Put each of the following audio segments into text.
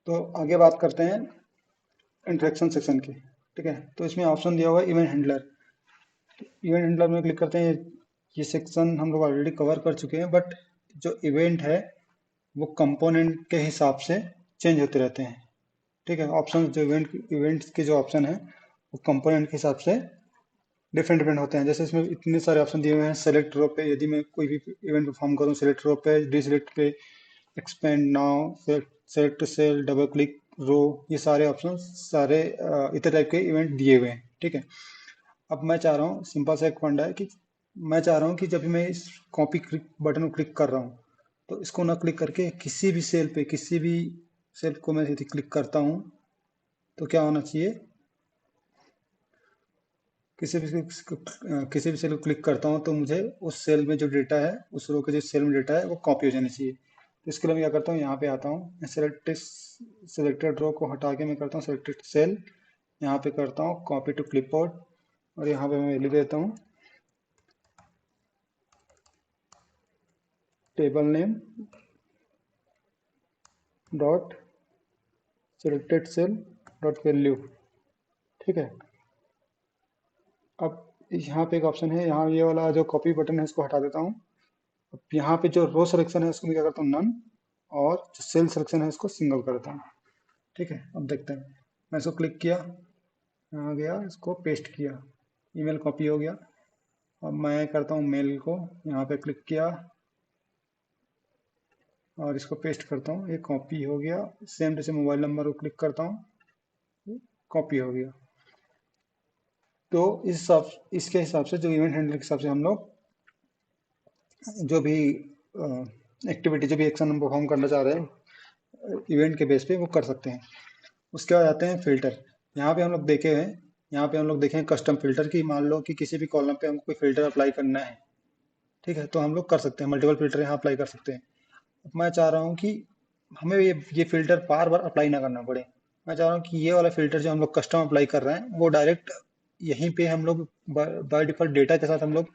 तो आगे बात करते हैं इंटरेक्शन सेक्शन की। ठीक है, तो इसमें ऑप्शन दिया हुआ है इवेंट हैंडलर। इवेंट हैंडलर में क्लिक करते हैं। ये सेक्शन हम लोग ऑलरेडी कवर कर चुके हैं, बट जो इवेंट है वो कंपोनेंट के हिसाब से चेंज होते रहते हैं। ठीक है, ऑप्शन जो इवेंट्स के जो ऑप्शन है वो कंपोनेंट के हिसाब से डिफरेंट डिफरेंट होते हैं। जैसे इसमें इतने सारे ऑप्शन दिए हुए हैं। सेलेक्ट रो पे यदि मैं कोई भी इवेंट परफॉर्म करूँ, सेलेक्ट रो पे, डिसेलेक्ट पे, expand now, select cell, double click row, ये सारे ऑप्शन सारे इतने टाइप के इवेंट दिए हुए हैं। ठीक है, अब मैं चाह रहा हूँ, सिंपल सा एक फंडा है कि मैं चाह रहा हूँ कि जब भी मैं इस कॉपी क्लिक बटन को क्लिक कर रहा हूँ तो इसको ना क्लिक करके किसी भी सेल पे, किसी भी सेल को मैं यदि क्लिक करता हूँ तो क्या होना चाहिए, किसी भी सेल को क्लिक करता हूँ तो मुझे उस सेल में जो डेटा है, उस रो के जो सेल में डेटा है वो कॉपी हो जानी चाहिए। तो इसके लिए मैं क्या करता हूँ, यहाँ पे आता हूँ, सेलेक्टेड रो को हटा के मैं करता हूँ सेलेक्टेड सेल, यहाँ पे करता हूँ कॉपी टू क्लिपबोर्ड, और यहाँ पे मैं वैल्यू देता हूँ table name dot selected cell dot value. ठीक है, अब यहाँ पे एक ऑप्शन है, यहाँ ये वाला जो कॉपी बटन है इसको हटा देता हूँ। अब यहाँ पे जो रो सिलेक्शन है उसको मैं क्या करता हूँ, नन, और जो सेल सिलेक्शन है इसको सिंगल करता हूँ। ठीक है, अब देखते हैं। मैं इसको क्लिक किया, यहाँ गया, इसको पेस्ट किया, ईमेल कॉपी हो गया। अब मैं करता हूँ मेल को, यहाँ पे क्लिक किया और इसको पेस्ट करता हूँ, ये कॉपी हो गया। सेम जैसे मोबाइल नंबर को क्लिक करता हूँ, कॉपी हो गया। तो इसके हिसाब से, जो इवेंट हैंडलर के हिसाब से हम लोग जो भी एक्टिविटी, जो भी एक्शन हम परफॉर्म करना चाह रहे हैं इवेंट के बेस पे, वो कर सकते हैं। उसके बाद आते हैं फिल्टर। यहाँ पे हम लोग देखे हैं, यहाँ पे हम लोग देखें कस्टम फिल्टर की, मान लो कि किसी भी कॉलम पे हमको कोई फिल्टर अप्लाई करना है। ठीक है, तो हम लोग कर सकते हैं, मल्टीपल फिल्टर यहाँ अप्लाई कर सकते हैं। अब मैं चाह रहा हूँ कि हमें ये फिल्टर बार बार अप्लाई ना करना पड़े। मैं चाह रहा हूँ कि ये वाला फिल्टर जो हम लोग कस्टम अप्लाई कर रहे हैं वो डायरेक्ट यहीं पे हम लोग बाय डिफॉल्ट डेटा के साथ हम लोग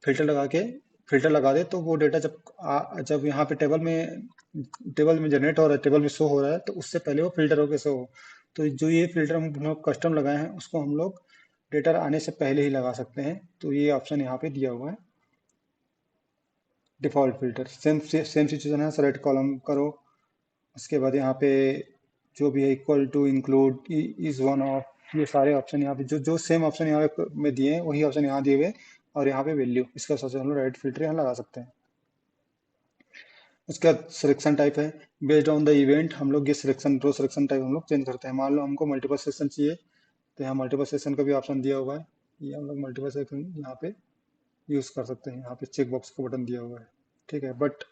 फिल्टर लगा के फिल्टर लगा दे, तो वो डेटा जब यहाँ पे टेबल में जनरेट हो रहा है, टेबल में शो हो रहा है, तो उससे पहले वो फिल्टर होके शो हो। तो जो ये फिल्टर हम लोग कस्टम लगाए हैं उसको हम लोग डेटा आने से पहले ही लगा सकते हैं। तो ये ऑप्शन यहाँ पे दिया हुआ है, default filter. Same same situation है, सेलेक्ट कॉलम करो, उसके बाद यहाँ पे जो भी है, equal to, include, is one of, ये सारे ऑप्शन यहाँ पे जो जो सेम ऑप्शन यहाँ पे में दिए हैं वही ऑप्शन यहाँ दिए हुए हैं। और यहाँ पे वैल्यू, इसका सबसे हम लोग राइट फिल्टर यहाँ लगा सकते हैं। उसके बाद सिलेक्शन टाइप है, बेस्ड ऑन द इवेंट हम लोग ये सिलेक्शन, रो सिलेक्शन टाइप हम लोग चेंज करते हैं। मान लो हमको मल्टीपल सेक्शन चाहिए, तो यहाँ मल्टीपल सेक्शन का भी ऑप्शन दिया हुआ है। ये हम लोग मल्टीपल सेक्शन यहाँ पे यूज कर सकते हैं, यहाँ पे चेक बॉक्स का बटन दिया हुआ है। ठीक है, बट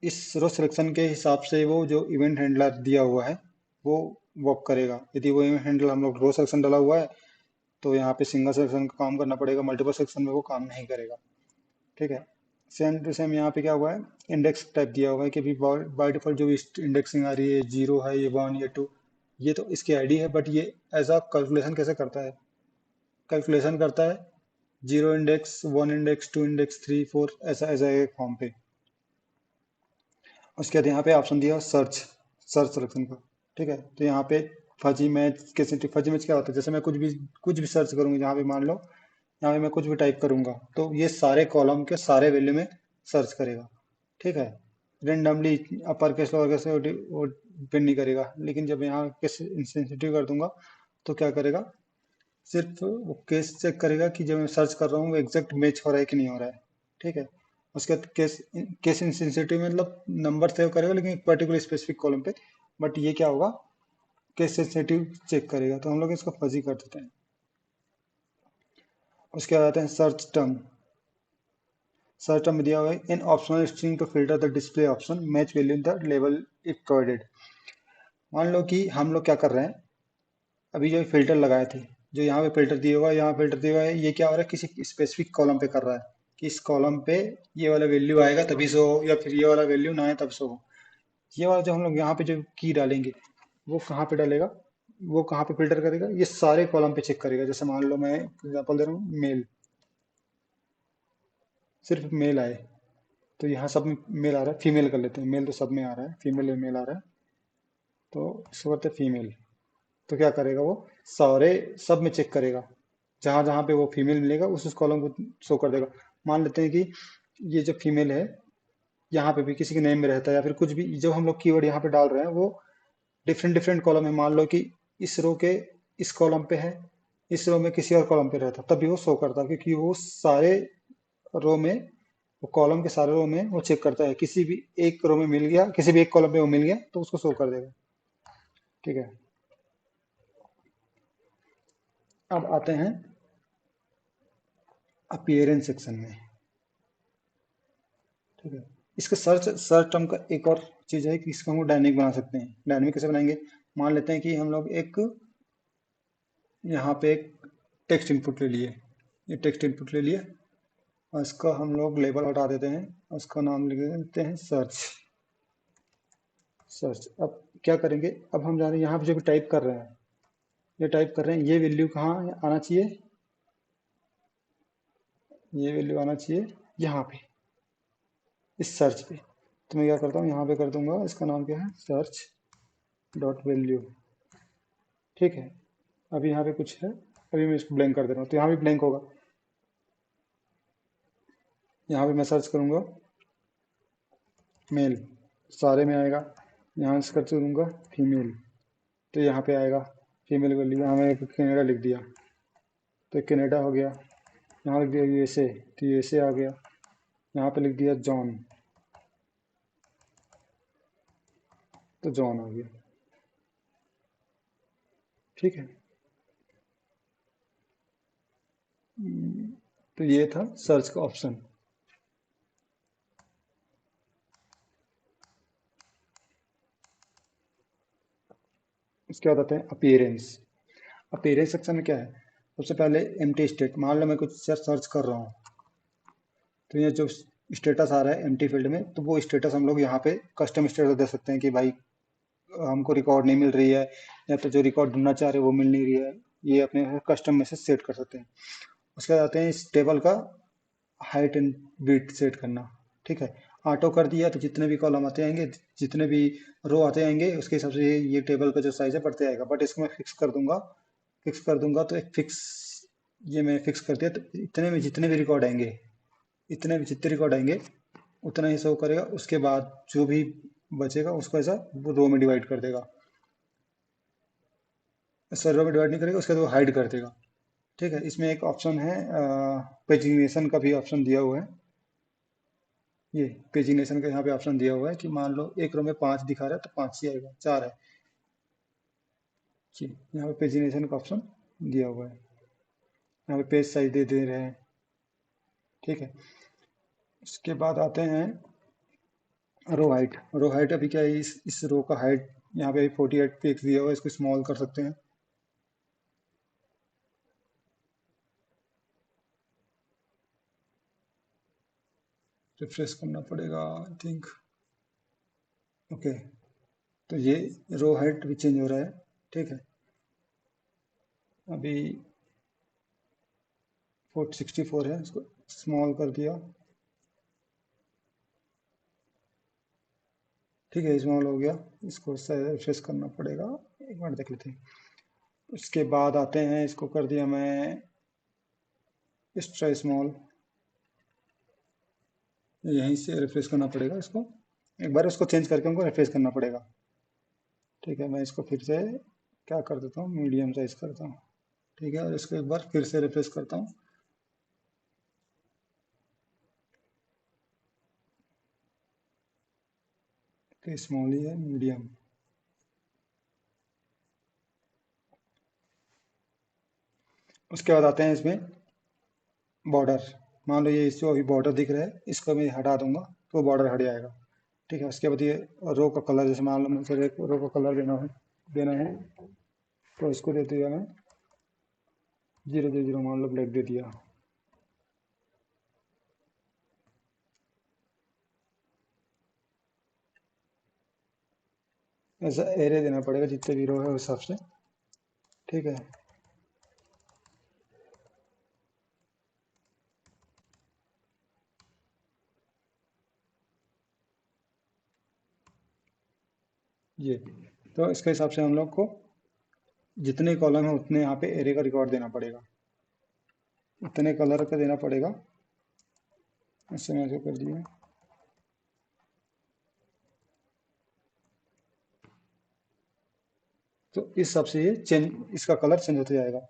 इस रो सिलेक्शन के हिसाब से वो जो इवेंट हैंडलर दिया हुआ है वो वर्क करेगा। यदि वो इवेंट हैंडलर हम लोग रो सेक्शन डाला हुआ है तो यहाँ पे सिंगल सेक्शन का काम करना पड़ेगा, मल्टीपल सेक्शन में वो काम नहीं करेगा। ठीक है, सेम टू सेम यहाँ पे क्या हुआ है, इंडेक्स टाइप दिया हुआ है कि बाय डिफॉल्ट जो भी इंडेक्सिंग आ रही है, जीरो है, ये वन, ये टू, ये तो इसकी आईडी है, बट ये एज अ कैलकुलेशन कैसे करता है, कैलकुलेशन करता है zero index, one index, two index, three, four, ऐसा ऐसा एक फॉर्म पे। उसके बाद यहाँ पे ऑप्शन दिया सर्च, सर्च सिलेक्शन का। ठीक है, तो यहाँ पे फजी मैच, कैसे फजी मैच क्या होता है, जैसे मैं कुछ भी सर्च करूँगा, यहाँ पे मान लो यहाँ पे मैं कुछ भी टाइप करूँगा तो ये सारे कॉलम के सारे वैल्यू में सर्च करेगा। ठीक है, randomly upper case lower case वो डिपेंड नहीं करेगा। लेकिन जब यहाँ केस इंसेंसिटिव कर दूंगा तो क्या करेगा, सिर्फ वो केस चेक करेगा कि जो मैं सर्च कर रहा हूँ वो एग्जैक्ट मैच हो रहा है कि नहीं हो रहा है। ठीक है, उसके बाद केस केस इंसेंसिटिव मतलब नंबर सेव करेगा लेकिन एक पर्टिकुलर स्पेसिफिक कॉलम पे, बट ये क्या होगा, केस सेंसिटिव चेक करेगा। तो हम लोग इसको फजी कर देते हैं। उसके बाद आते हैं सर्च टर्म। सर्च टर्म में दिया हुआ है an optional string to filter the display option match value in the level if provided. मान लो कि हम लोग क्या कर रहे हैं, अभी जो फिल्टर लगाए थे, जो यहाँ पे फिल्टर दिया हुआ है, यहाँ फिल्टर दिया हुआ है, ये क्या हो रहा है, किसी स्पेसिफिक कॉलम पे कर रहा है कि इस कॉलम पे ये वाला वैल्यू आएगा तभी शो हो, या फिर ये वाला वैल्यू ना आए तब शो हो। ये वाला जो हम लोग यहाँ पे जो की डालेंगे वो कहाँ पे डालेगा, वो कहाँ पे फिल्टर करेगा, ये सारे कॉलम पे चेक करेगा। जैसे मान लो मैं एग्जांपल दे रहा हूँ, मेल, सिर्फ मेल आए तो यहाँ सब में मेल आ रहा है, फीमेल कर लेते हैं, मेल तो सब में आ रहा है, फीमेल में मेल आ रहा है। तो इसको करते फीमेल। तो क्या करेगा वो, सारे सब में चेक करेगा, जहां जहां पे वो फीमेल मिलेगा उस कॉलम को शो कर देगा। मान लेते हैं कि ये जो फीमेल है यहाँ पे भी किसी के नेम में रहता है, या फिर कुछ भी जो हम लोग कीवर्ड यहाँ पे डाल रहे हैं वो डिफरेंट डिफरेंट कॉलम है। मान लो कि इस रो के इस कॉलम पे है, इस रो में किसी और कॉलम पे रहता, तभी वो शो करता, क्योंकि वो सारे रो में, वो कॉलम के सारे रो में वो चेक करता है। किसी भी एक रो में मिल गया, किसी भी एक कॉलम पे वो मिल गया तो उसको शो कर देगा। ठीक है, अब आते हैं अपीयरेंस सेक्शन में। ठीक है, इसके सर्च सर्च टर्म का एक और चीज है कि इसको हम डायनेमिक बना सकते हैं। डायनेमिक कैसे बनाएंगे, मान लेते हैं कि हम लोग एक यहाँ पे एक टेक्स्ट इनपुट ले लिए, ये टेक्स्ट इनपुट ले लिया और इसका हम लोग लेबल हटा देते हैं और इसका नाम लिख देते हैं सर्च। सर्च, अब क्या करेंगे, अब हम जा रहे हैं यहाँ पे जो भी टाइप कर रहे हैं, ये टाइप कर रहे हैं, ये वैल्यू कहाँ आना चाहिए, ये वैल्यू आना चाहिए यहाँ पे इस सर्च पे। तो मैं क्या करता हूँ, यहाँ पे कर दूंगा, इसका नाम क्या है, सर्च डॉट वैल्यू। ठीक है, अभी यहाँ पे कुछ है, अभी मैं इसको ब्लैंक कर दे रहा हूँ तो यहाँ भी ब्लैंक होगा। यहाँ पे मैं सर्च करूँगा मेल, सारे में आएगा। यहाँ से करते दूंगा फीमेल, तो यहाँ पे आएगा फीमेल वैल्यू। यहाँ मैंने कनाडा लिख दिया तो कनाडा हो गया। यहाँ लिख दिया यूएसए तो यूएसए आ गया। यहाँ पे लिख दिया जॉन तो जॉन आ गया। ठीक है, तो ये था सर्च का ऑप्शन। उसके बाद आते हैं अपीयरेंस। अपीयरेंस सेक्शन में क्या है, सबसे पहले एम्प्टी स्टेट। मान लो मैं कुछ सर्च कर रहा हूँ, तो ये जो स्टेटस आ रहा है एम्प्टी फील्ड में, तो वो स्टेटस हम लोग यहाँ पे कस्टम स्टेटस दे सकते हैं कि भाई हमको रिकॉर्ड नहीं मिल रही है, या तो जो रिकॉर्ड ढूंढना चाह रहे हैं वो मिल नहीं रही है। ये अपने कस्टम में से सेट कर सकते हैं। उसके बाद आते हैं इस टेबल का हाइट एंड विड्थ सेट करना। ठीक है, ऑटो कर दिया तो जितने भी कॉलम आते आएंगे, जितने भी रो आते आएंगे, उसके हिसाब से ये टेबल का जो साइज है बढ़ते आएगा। बट इसको मैं फिक्स कर दूंगा, फिक्स कर दूंगा तो एक फिक्स, ये मैं फिक्स कर दिया तो इतने में जितने भी रिकॉर्ड आएंगे, इतने भी जितने रिकॉर्ड आएंगे उतना ही शो करेगा। उसके बाद जो भी बचेगा उसको ऐसा वो रो में डिवाइड कर देगा। सर रो में डिवाइड नहीं करेगा, उसके बाद वो हाइड कर देगा। ठीक है, इसमें एक ऑप्शन है पेजिनेशन का भी ऑप्शन दिया हुआ है। ये पेजिनेशन का यहाँ पे ऑप्शन दिया हुआ है कि मान लो एक रो में 5 दिखा रहा है तो 5 ही आएगा, 4 है। जी, यहाँ पे पेजिनेशन का ऑप्शन दिया हुआ है। यहाँ पे पेज साइज दे दे रहे हैं। ठीक है, इसके बाद आते हैं रो हाइट। रो हाइट अभी क्या है, इस रो का हाइट यहाँ पे 48 पिक्स दिया हुआ है, इसको स्मॉल कर सकते हैं। रिफ्रेश करना पड़ेगा आई थिंक। ओके, तो ये रो हाइट भी चेंज हो रहा है। ठीक है, अभी 64 है, इसको स्मॉल कर दिया। ठीक है, स्मॉल हो गया। इसको रिफ्रेश करना पड़ेगा, एक मिनट देख लेते हैं। उसके बाद आते हैं, इसको कर दिया मैं एक्स्ट्रा स्मॉल, यहीं से रिफ्रेश करना पड़ेगा इसको। एक बार उसको चेंज करके हमको रिफ्रेश करना पड़ेगा। ठीक है, मैं इसको फिर से क्या कर देता हूँ, मीडियम साइज करता हूँ। ठीक है, और इसको एक बार फिर से रिफ्रेश करता हूँ। तो स्मॉल ही है, मीडियम। उसके बाद आते हैं इसमें बॉर्डर। मान लो ये जो अभी बॉर्डर दिख रहा है, इसको मैं हटा दूंगा तो बॉर्डर हट जाएगा। ठीक है, उसके बाद ये रो का कलर, जैसे मान लो मुझे एक रो का कलर देना है तो इसको दे दिया मैं 0 0 0, मान लो ब्लैक दे दिया। ऐसा एरे देना पड़ेगा जितने भी रो है उस हिसाब से। ठीक है, ये तो इसके हिसाब से हम लोग को जितने कॉलम है उतने यहाँ पे एरे का रिकॉर्ड देना पड़ेगा, उतने कलर का देना पड़ेगा। इससे मैं ऐसे कर दिया। तो इस हिसाब से ये चेंज, इसका कलर चेंज होता जाएगा।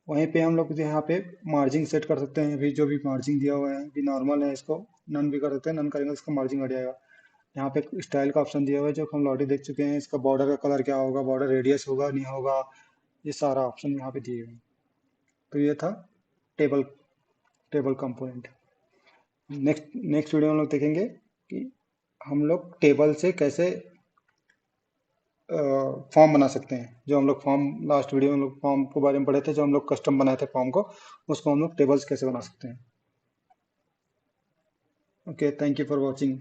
वहीं पे हम लोग यहाँ पे मार्जिन सेट कर सकते हैं। अभी जो भी मार्जिन दिया हुआ है अभी नॉर्मल है, इसको नन भी कर सकते हैं। नन करेंगे इसका मार्जिन बढ़ जाएगा। यहाँ पे स्टाइल का ऑप्शन दिया हुआ है जो हम ऑलरेडी देख चुके हैं। इसका बॉर्डर का कलर क्या होगा, बॉर्डर रेडियस होगा नहीं होगा, ये सारा ऑप्शन यहाँ पे दिए हुए हैं। तो ये था table table component. Next video में हम लोग देखेंगे कि हम लोग टेबल से कैसे फॉर्म बना सकते हैं। जो हम लोग फॉर्म लास्ट वीडियो में हम लोग फॉर्म के बारे में पढ़े थे, जो हम लोग कस्टम बनाए थे फॉर्म को, उसको हम लोग टेबल्स कैसे बना सकते हैं। Okay, thank you for watching.